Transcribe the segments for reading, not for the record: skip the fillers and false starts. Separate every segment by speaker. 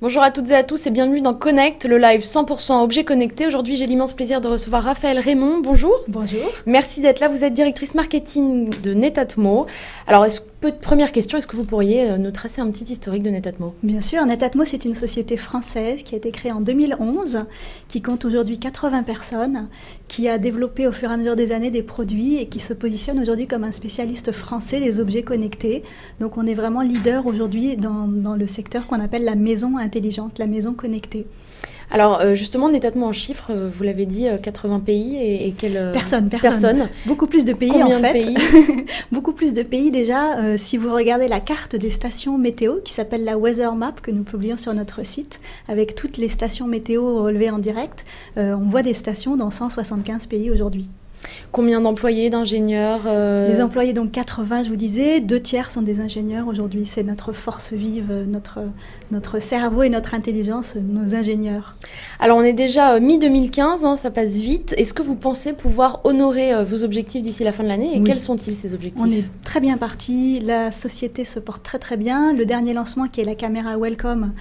Speaker 1: Bonjour à toutes et à tous et bienvenue dans Connect, le live 100% objet connecté. Aujourd'hui, j'ai l'immense plaisir de recevoir Raphaël Raymond. Bonjour.
Speaker 2: Bonjour.
Speaker 1: Merci d'être là. Vous êtes directrice marketing de Netatmo. Alors, première question, est-ce que vous pourriez nous tracer un petit historique de Netatmo?
Speaker 2: Bien sûr, Netatmo, c'est une société française qui a été créée en 2011, qui compte aujourd'hui 80 personnes, qui a développé au fur et à mesure des années des produits et qui se positionne aujourd'hui comme un spécialiste français des objets connectés. Donc, on est vraiment leader aujourd'hui dans le secteur qu'on appelle la maison intelligente, la maison connectée.
Speaker 1: Alors justement, Netatmo en chiffres, vous l'avez dit, 80 pays et quelle
Speaker 2: personne. Beaucoup plus de pays.
Speaker 1: Combien
Speaker 2: en fait.
Speaker 1: De pays
Speaker 2: Beaucoup plus de pays déjà. Si vous regardez la carte des stations météo qui s'appelle la Weather Map que nous publions sur notre site avec toutes les stations météo relevées en direct, on voit des stations dans 175 pays aujourd'hui.
Speaker 1: Combien d'employés, d'ingénieurs
Speaker 2: Les employés, donc 80, je vous disais, 2/3 sont des ingénieurs aujourd'hui. C'est notre force vive, notre cerveau et notre intelligence, nos ingénieurs.
Speaker 1: Alors on est déjà mi-2015, hein, ça passe vite. Est-ce que vous pensez pouvoir honorer vos objectifs d'ici la fin de l'année? Et
Speaker 2: oui.
Speaker 1: Quels sont-ils ces objectifs?
Speaker 2: On est très bien parti, la société se porte très très bien. Le dernier lancement qui est la caméra Welcome,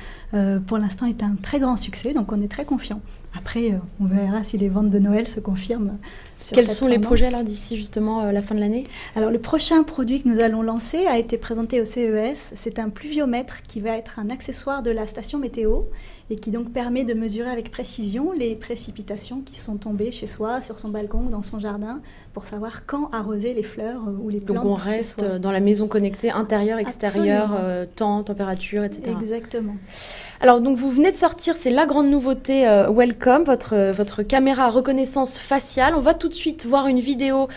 Speaker 2: pour l'instant est un très grand succès, donc on est très confiant. Après, on verra si les ventes de Noël se confirment.
Speaker 1: Quels sont les projets alors d'ici justement la fin de l'année?
Speaker 2: Alors le prochain produit que nous allons lancer a été présenté au CES. C'est un pluviomètre qui va être un accessoire de la station météo et qui donc permet de mesurer avec précision les précipitations qui sont tombées chez soi, sur son balcon ou dans son jardin, pour savoir quand arroser les fleurs ou les plantes.
Speaker 1: Donc on reste dans la maison connectée, intérieur, extérieur, temps, température, etc.
Speaker 2: Exactement.
Speaker 1: Alors donc vous venez de sortir, c'est la grande nouveauté Welcome, votre caméra à reconnaissance faciale. On va tout de suite voir une vidéo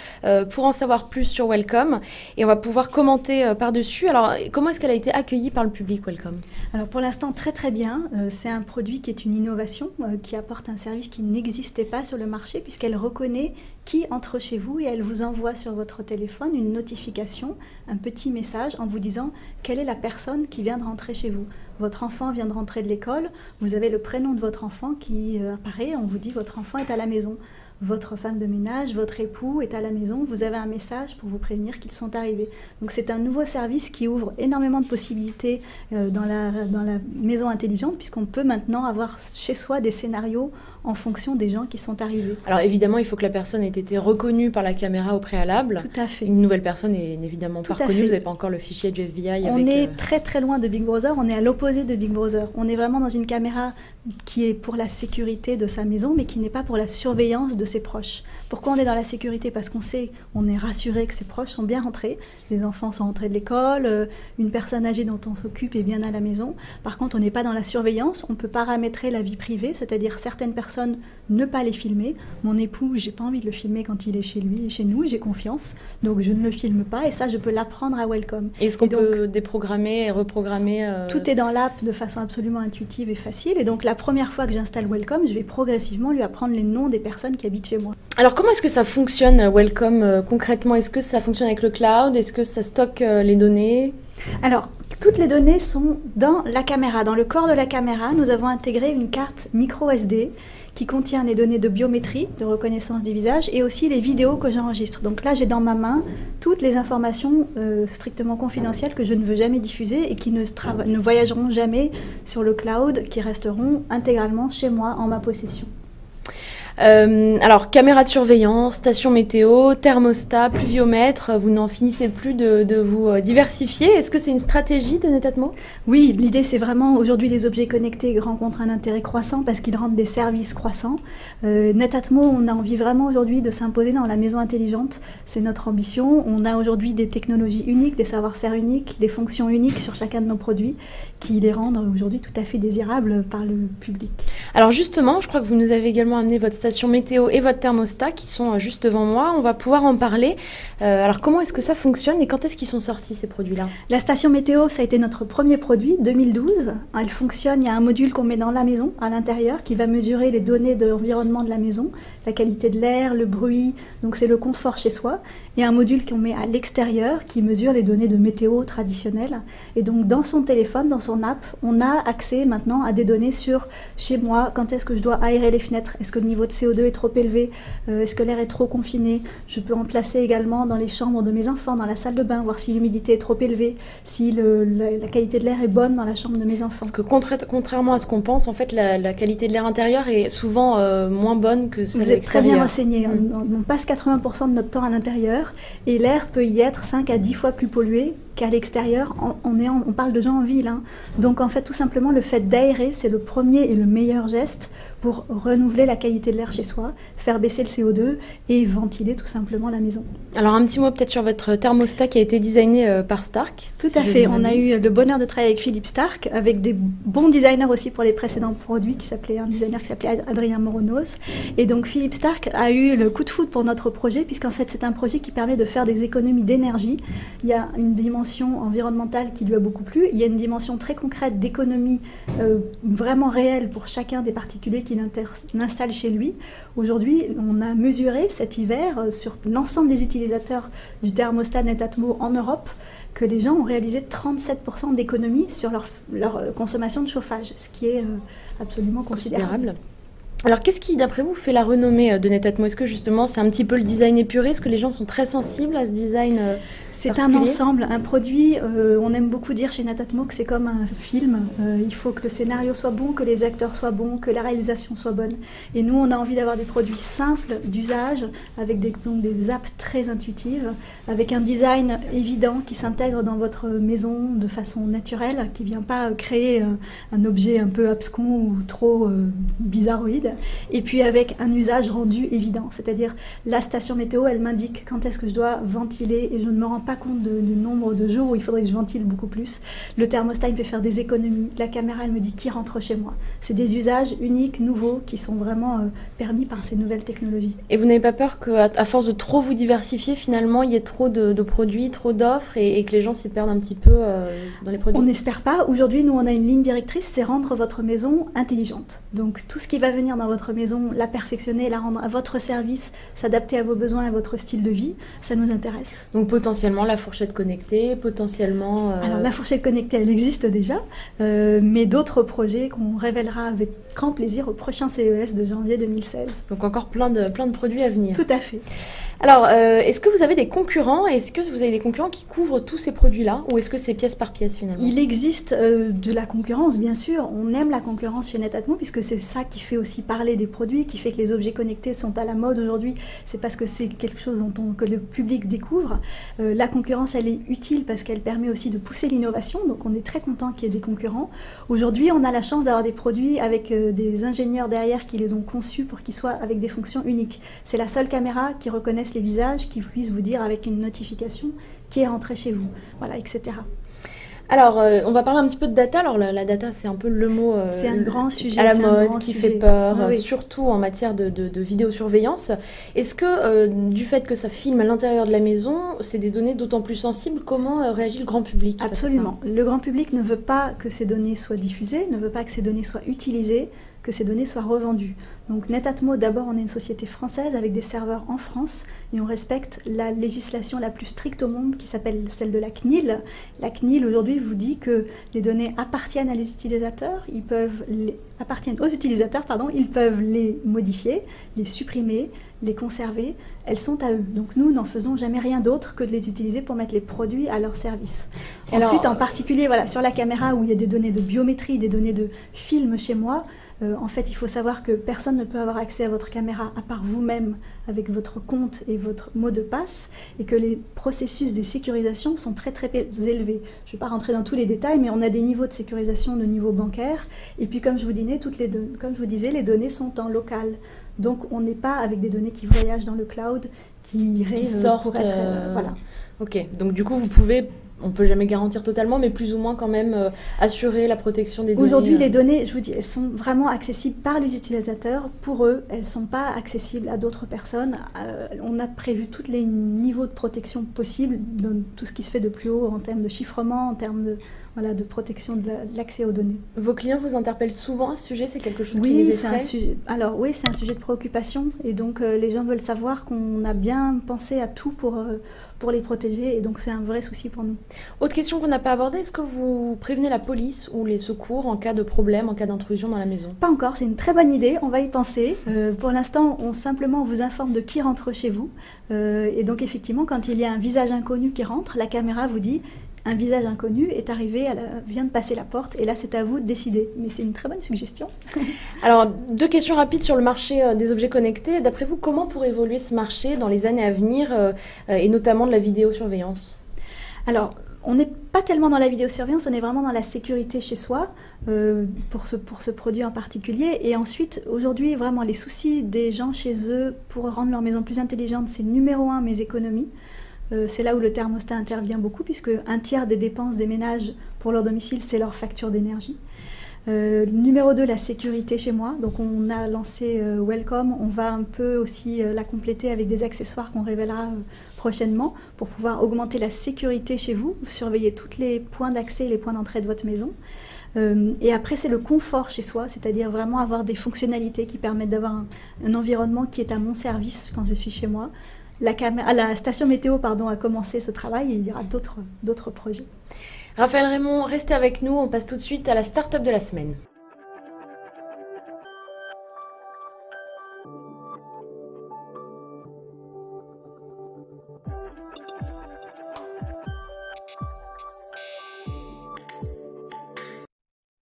Speaker 1: pour en savoir plus sur Welcome et on va pouvoir commenter par-dessus. Alors comment est-ce qu'elle a été accueillie par le public Welcome?
Speaker 2: Alors pour l'instant très très bien, c'est un produit qui est une innovation, qui apporte un service qui n'existait pas sur le marché puisqu'elle reconnaît qui entre chez vous et elle vous envoie sur votre téléphone une notification, un petit message en vous disant quelle est la personne qui vient de rentrer chez vous. Votre enfant vient de rentrer de l'école, vous avez le prénom de votre enfant qui apparaît, on vous dit votre enfant est à la maison. Votre femme de ménage, votre époux est à la maison, vous avez un message pour vous prévenir qu'ils sont arrivés. Donc c'est un nouveau service qui ouvre énormément de possibilités dans la maison intelligente puisqu'on peut maintenant avoir chez soi des scénarios en fonction des gens qui sont arrivés.
Speaker 1: Alors évidemment, il faut que la personne ait été reconnue par la caméra au préalable.
Speaker 2: Tout à fait.
Speaker 1: Une nouvelle personne n'est évidemment pas reconnue, vous n'avez pas encore le fichier du FBI.
Speaker 2: On est très très loin de Big Brother, on est à l'opposé de Big Brother. On est vraiment dans une caméra qui est pour la sécurité de sa maison, mais qui n'est pas pour la surveillance de ses proches. Pourquoi on est dans la sécurité? Parce qu'on sait, on est rassuré que ses proches sont bien rentrés, les enfants sont rentrés de l'école, une personne âgée dont on s'occupe est bien à la maison. Par contre, on n'est pas dans la surveillance, on peut paramétrer la vie privée, c'est-à-dire certaines personnes ne pas les filmer. Mon époux, j'ai pas envie de le filmer quand il est chez lui et chez nous, j'ai confiance, donc je ne le filme pas et ça, je peux l'apprendre à Welcome.
Speaker 1: Est-ce qu'on peut déprogrammer et reprogrammer
Speaker 2: Tout est dans l'app de façon absolument intuitive et facile et donc la première fois que j'installe Welcome, je vais progressivement lui apprendre les noms des personnes qui habitent chez moi.
Speaker 1: Alors comment est-ce que ça fonctionne Welcome concrètement? Est-ce que ça fonctionne avec le cloud? Est-ce que ça stocke les données?
Speaker 2: Alors, toutes les données sont dans la caméra. Dans le corps de la caméra, nous avons intégré une carte micro SD qui contient les données de biométrie, de reconnaissance des visages, et aussi les vidéos que j'enregistre. Donc là, j'ai dans ma main toutes les informations strictement confidentielles que je ne veux jamais diffuser et qui ne voyageront jamais sur le cloud, qui resteront intégralement chez moi, en ma possession.
Speaker 1: Alors, caméra de surveillance, station météo, thermostat, pluviomètre, vous n'en finissez plus de vous diversifier. Est-ce que c'est une stratégie de Netatmo?
Speaker 2: Oui, l'idée c'est vraiment, aujourd'hui les objets connectés rencontrent un intérêt croissant parce qu'ils rendent des services croissants. Netatmo, on a envie vraiment aujourd'hui de s'imposer dans la maison intelligente, c'est notre ambition. On a aujourd'hui des technologies uniques, des savoir-faire uniques, des fonctions uniques sur chacun de nos produits qui les rendent aujourd'hui tout à fait désirables par le public.
Speaker 1: Alors justement, je crois que vous nous avez également amené votre station météo et votre thermostat qui sont juste devant moi. On va pouvoir en parler. Alors comment est-ce que ça fonctionne et quand est-ce qu'ils sont sortis ces produits-là?
Speaker 2: La station météo, ça a été notre premier produit, 2012. Elle fonctionne, il y a un module qu'on met dans la maison, à l'intérieur, qui va mesurer les données de l'environnement de la maison, la qualité de l'air, le bruit, donc c'est le confort chez soi. Il y a un module qu'on met à l'extérieur qui mesure les données de météo traditionnelles. Et donc dans son téléphone, dans son app, on a accès maintenant à des données sur chez moi, quand est-ce que je dois aérer les fenêtres? Est-ce que le niveau de CO2 est trop élevé? Est-ce que l'air est trop confiné? Je peux en placer également dans les chambres de mes enfants, dans la salle de bain, voir si l'humidité est trop élevée, si la qualité de l'air est bonne dans la chambre de mes enfants.
Speaker 1: Parce que contrairement à ce qu'on pense, en fait, la qualité de l'air intérieur est souvent moins bonne que celle
Speaker 2: Vous êtes très bien
Speaker 1: extérieure.
Speaker 2: renseigné. On passe 80% de notre temps à l'intérieur et l'air peut y être 5 à 10 fois plus pollué qu'à l'extérieur. On parle de gens en ville. Hein. Donc en fait, tout simplement, le fait d'aérer, c'est le premier et le meilleur geste pour renouveler la qualité de l'air chez soi, faire baisser le CO2 et ventiler tout simplement la maison.
Speaker 1: Alors un petit mot peut-être sur votre thermostat qui a été designé par Stark.
Speaker 2: Tout à fait. On a eu le bonheur de travailler avec Philippe Stark, avec des bons designers aussi pour les précédents produits, un designer qui s'appelait Adrien Moronos. Et donc Philippe Stark a eu le coup de foudre pour notre projet, puisqu'en fait c'est un projet qui permet de faire des économies d'énergie. Il y a une dimension environnementale qui lui a beaucoup plu. Il y a une dimension très concrète d'économie vraiment réelle pour chacun des particuliers qui l'installent chez lui. Aujourd'hui, on a mesuré cet hiver sur l'ensemble des utilisateurs du thermostat Netatmo en Europe que les gens ont réalisé 37% d'économie sur leur consommation de chauffage, ce qui est absolument considérable.
Speaker 1: Alors, qu'est-ce qui, d'après vous, fait la renommée de Netatmo? Est-ce que justement, c'est un petit peu le design épuré? Est-ce que les gens sont très sensibles à ce design
Speaker 2: C'est un ensemble, un produit. On aime beaucoup dire chez Netatmo que c'est comme un film. Il faut que le scénario soit bon, que les acteurs soient bons, que la réalisation soit bonne. Et nous, on a envie d'avoir des produits simples d'usage, avec des apps très intuitives, avec un design évident qui s'intègre dans votre maison de façon naturelle, qui ne vient pas créer un objet un peu abscon ou trop bizarroïde. Et puis avec un usage rendu évident, c'est-à-dire la station météo, elle m'indique quand est-ce que je dois ventiler et je ne me rends pas compte du nombre de jours où il faudrait que je ventile beaucoup plus. Le thermostat, il peut faire des économies. La caméra, elle me dit qui rentre chez moi. C'est des usages uniques, nouveaux, qui sont vraiment permis par ces nouvelles technologies.
Speaker 1: Et vous n'avez pas peur qu'à force de trop vous diversifier, finalement, il y ait trop de produits, trop d'offres et que les gens s'y perdent un petit peu dans les produits?
Speaker 2: On n'espère pas. Aujourd'hui, nous, on a une ligne directrice, c'est rendre votre maison intelligente. Donc tout ce qui va venir dans votre maison, la perfectionner, la rendre à votre service, s'adapter à vos besoins et à votre style de vie, ça nous intéresse.
Speaker 1: Donc potentiellement la fourchette connectée, potentiellement...
Speaker 2: Alors la fourchette connectée, elle existe déjà, mais d'autres projets qu'on révélera avec grand plaisir au prochain CES de janvier 2016.
Speaker 1: Donc encore plein de produits à venir.
Speaker 2: Tout à fait.
Speaker 1: Alors, est-ce que vous avez des concurrents? Est-ce que vous avez des concurrents qui couvrent tous ces produits-là? Ou est-ce que c'est pièce par pièce finalement?
Speaker 2: Il existe de la concurrence, bien sûr. On aime la concurrence chez Netatmo puisque c'est ça qui fait aussi parler des produits, qui fait que les objets connectés sont à la mode aujourd'hui. C'est parce que c'est quelque chose que le public découvre. La concurrence, elle est utile parce qu'elle permet aussi de pousser l'innovation. Donc on est très content qu'il y ait des concurrents. Aujourd'hui, on a la chance d'avoir des produits avec des ingénieurs derrière qui les ont conçus pour qu'ils soient avec des fonctions uniques. C'est la seule caméra qui reconnaisse les visages, qui puisse vous dire avec une notification qui est rentré chez vous, voilà, etc.
Speaker 1: Alors, on va parler un petit peu de data. Alors, la data, c'est un peu le mot
Speaker 2: c'est un grand sujet,
Speaker 1: à la mode, qui fait peur,
Speaker 2: oui.
Speaker 1: surtout en matière de vidéosurveillance. Est-ce que, du fait que ça filme à l'intérieur de la maison, c'est des données d'autant plus sensibles? Comment réagit le grand public?
Speaker 2: Absolument. Le grand public ne veut pas que ces données soient diffusées, ne veut pas que ces données soient utilisées, que ces données soient revendues. Donc Netatmo, d'abord, on est une société française avec des serveurs en France et on respecte la législation la plus stricte au monde qui s'appelle celle de la CNIL. La CNIL, aujourd'hui, vous dit que les données appartiennent aux utilisateurs, ils peuvent les modifier, les supprimer, les conserver, elles sont à eux. Donc nous n'en faisons jamais rien d'autre que de les utiliser pour mettre les produits à leur service. Ensuite, en particulier, voilà, sur la caméra où il y a des données de biométrie, des données de film chez moi, en fait, il faut savoir que personne ne peut avoir accès à votre caméra à part vous-même avec votre compte et votre mot de passe et que les processus de sécurisation sont très très élevés. Je ne vais pas rentrer dans tous les détails, mais on a des niveaux de sécurisation de niveau bancaire et puis comme je vous disais, les données sont en local. Donc on n'est pas avec des données qui voyagent dans le cloud, qui
Speaker 1: sortent
Speaker 2: pour être... voilà.
Speaker 1: Ok, donc du coup on peut jamais garantir totalement, mais plus ou moins quand même assurer la protection des données.
Speaker 2: Aujourd'hui, les données, je vous dis, elles sont vraiment accessibles par les utilisateurs. Pour eux, elles ne sont pas accessibles à d'autres personnes. On a prévu tous les niveaux de protection possibles, dans tout ce qui se fait de plus haut en termes de chiffrement, en termes de protection de l'accès aux données.
Speaker 1: Vos clients vous interpellent souvent à ce sujet? C'est quelque chose qui
Speaker 2: oui,
Speaker 1: les
Speaker 2: c'est
Speaker 1: effraie?
Speaker 2: un sujet. Alors oui, c'est un sujet de préoccupation et donc les gens veulent savoir qu'on a bien pensé à tout pour les protéger et donc c'est un vrai souci pour nous.
Speaker 1: Autre question qu'on n'a pas abordée, est-ce que vous prévenez la police ou les secours en cas de problème, en cas d'intrusion dans la maison?
Speaker 2: Pas encore, c'est une très bonne idée, on va y penser. Pour l'instant, simplement on vous informe de qui rentre chez vous. Et donc effectivement, quand il y a un visage inconnu qui rentre, la caméra vous dit un visage inconnu est arrivé, vient de passer la porte, et là c'est à vous de décider. Mais c'est une très bonne suggestion.
Speaker 1: Alors, 2 questions rapides sur le marché des objets connectés. D'après vous, comment pourrait évoluer ce marché dans les années à venir, et notamment de la vidéosurveillance?
Speaker 2: Alors, on n'est pas tellement dans la vidéosurveillance, on est vraiment dans la sécurité chez soi, pour ce produit en particulier. Et ensuite, aujourd'hui, vraiment, les soucis des gens chez eux pour rendre leur maison plus intelligente, c'est numéro 1, mes économies. C'est là où le thermostat intervient beaucoup, puisque un tiers des dépenses des ménages pour leur domicile, c'est leur facture d'énergie. Numéro 2, la sécurité chez moi. Donc on a lancé Welcome, on va un peu aussi la compléter avec des accessoires qu'on révélera prochainement pour pouvoir augmenter la sécurité chez vous, surveiller tous les points d'accès et les points d'entrée de votre maison. Et après, c'est le confort chez soi, c'est-à-dire vraiment avoir des fonctionnalités qui permettent d'avoir un environnement qui est à mon service quand je suis chez moi. La station météo a commencé ce travail et il y aura d'autres projets.
Speaker 1: Raphaël Raymond, restez avec nous, on passe tout de suite à la start-up de la semaine.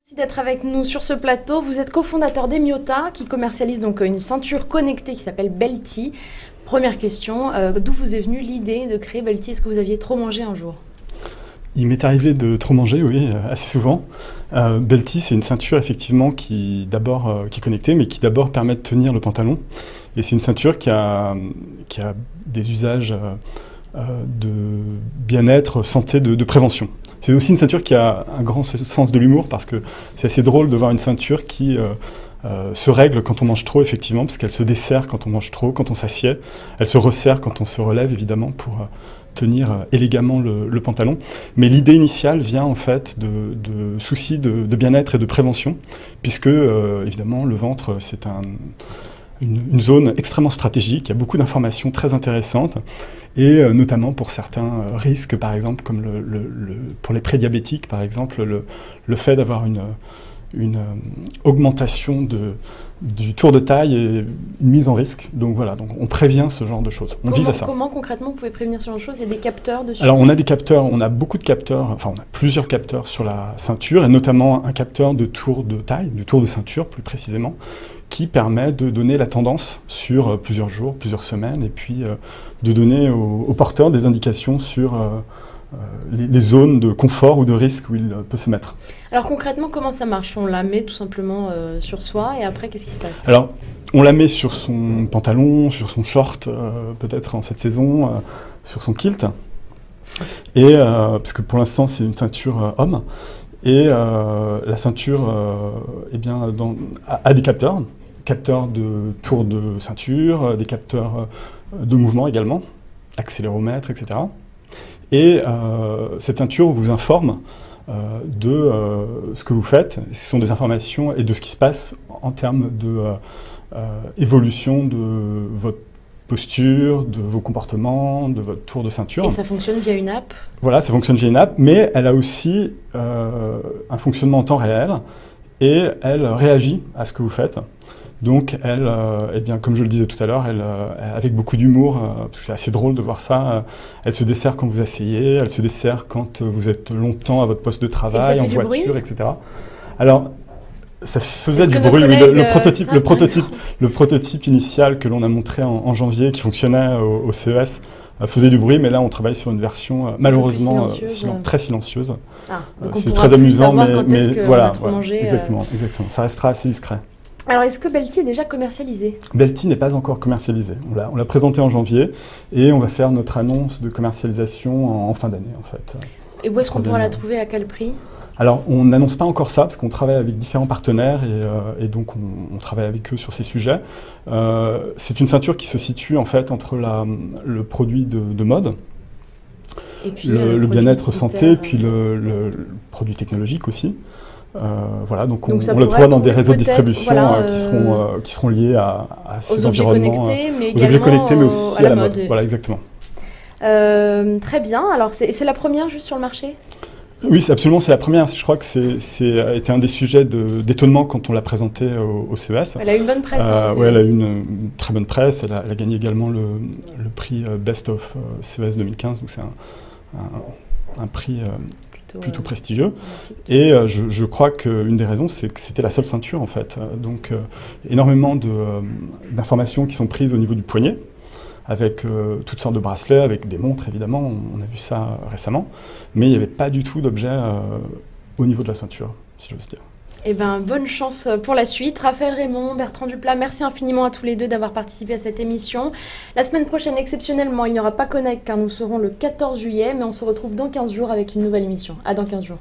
Speaker 1: Merci d'être avec nous sur ce plateau. Vous êtes cofondateur d'Emiota qui commercialise donc une ceinture connectée qui s'appelle Belty. Première question, d'où vous est venue l'idée de créer Belty? Est-ce que vous aviez trop mangé un jour?
Speaker 3: Il m'est arrivé de trop manger, oui, assez souvent. Belty, c'est une ceinture effectivement qui est connectée, mais qui d'abord permet de tenir le pantalon. Et c'est une ceinture qui a des usages de bien-être, santé, de prévention. C'est aussi une ceinture qui a un grand sens de l'humour, parce que c'est assez drôle de voir une ceinture qui se règle quand on mange trop, effectivement, parce qu'elle se desserre quand on mange trop, quand on s'assied. Elle se resserre quand on se relève, évidemment, pour tenir élégamment le pantalon. Mais l'idée initiale vient en fait de soucis de bien-être et de prévention, puisque évidemment le ventre c'est une zone extrêmement stratégique, il y a beaucoup d'informations très intéressantes, et notamment pour certains risques, par exemple, comme pour les prédiabétiques, par exemple, le fait d'avoir une augmentation du tour de taille et une mise en risque. Donc voilà, donc on prévient ce genre de choses. On vise à ça.
Speaker 1: Comment concrètement vous pouvez prévenir ce genre de choses? Il y a des capteurs dessus?
Speaker 3: Alors on a des capteurs, on a beaucoup de capteurs, enfin on a plusieurs capteurs sur la ceinture, et notamment un capteur de tour de taille, du tour de ceinture plus précisément, qui permet de donner la tendance sur plusieurs jours, plusieurs semaines, et puis de donner aux porteurs des indications sur les zones de confort ou de risque où il peut se mettre.
Speaker 1: Alors concrètement, comment ça marche? On la met tout simplement sur soi, et après, qu'est-ce qui se passe?
Speaker 3: Alors, on la met sur son pantalon, sur son short, peut-être en cette saison, sur son kilt, et parce que pour l'instant, c'est une ceinture homme, et la ceinture a des capteurs de tour de ceinture, des capteurs de mouvement également, accéléromètre, etc. Et cette ceinture vous informe de ce que vous faites. Ce sont des informations et de ce qui se passe en termes d'évolution de votre posture, de vos comportements, de votre tour de ceinture.
Speaker 1: Et ça fonctionne via une app? Voilà,
Speaker 3: ça fonctionne via une app, mais elle a aussi un fonctionnement en temps réel, et elle réagit à ce que vous faites. Donc elle, eh bien, comme je le disais tout à l'heure, avec beaucoup d'humour, parce que c'est assez drôle de voir ça, elle se desserre quand vous asseyez, elle se desserre quand vous êtes longtemps à votre poste de travail, en voiture, etc. Alors, ça faisait du bruit. Le prototype initial que l'on a montré en janvier, qui fonctionnait au CES, faisait du bruit, mais là on travaille sur une version malheureusement très silencieuse. C'est très amusant, mais voilà, exactement, ça restera assez discret.
Speaker 1: Alors, est-ce que Belty est déjà commercialisé?
Speaker 3: Belty n'est pas encore commercialisé. On l'a présenté en janvier, et on va faire notre annonce de commercialisation en fin d'année, en fait.
Speaker 1: Et où est-ce qu'on pourra la trouver, à quel prix?
Speaker 3: Alors, on n'annonce pas encore ça, parce qu'on travaille avec différents partenaires, et donc on travaille avec eux sur ces sujets. C'est une ceinture qui se situe, en fait, entre le produit de mode, et puis, le bien-être santé, et puis le produit technologique aussi. Voilà, donc on le trouve dans des réseaux de distribution qui seront liés à ces environnements,
Speaker 1: aux objets connectés,
Speaker 3: mais aussi à la mode. Voilà, exactement.
Speaker 1: Très bien. Alors, c'est la première juste sur le marché?
Speaker 3: Oui, c'est la première. Je crois que c'est a été un des sujets d'étonnement quand on l'a présenté au CES.
Speaker 1: Elle a eu une bonne presse.
Speaker 3: Oui, elle a eu une très bonne presse. Elle a gagné également le prix Best of CES 2015, donc c'est un prix plutôt prestigieux. Et je crois qu'une des raisons, c'est que c'était la seule ceinture en fait. Donc énormément d'informations qui sont prises au niveau du poignet, avec toutes sortes de bracelets, avec des montres évidemment, on a vu ça récemment, mais il n'y avait pas du tout d'objet au niveau de la ceinture, si j'ose dire.
Speaker 1: Eh bien, bonne chance pour la suite. Raphaël Raymond, Bertrand Duplat, merci infiniment à tous les deux d'avoir participé à cette émission. La semaine prochaine, exceptionnellement, il n'y aura pas Connect car nous serons le 14 juillet, mais on se retrouve dans 15 jours avec une nouvelle émission. À dans 15 jours.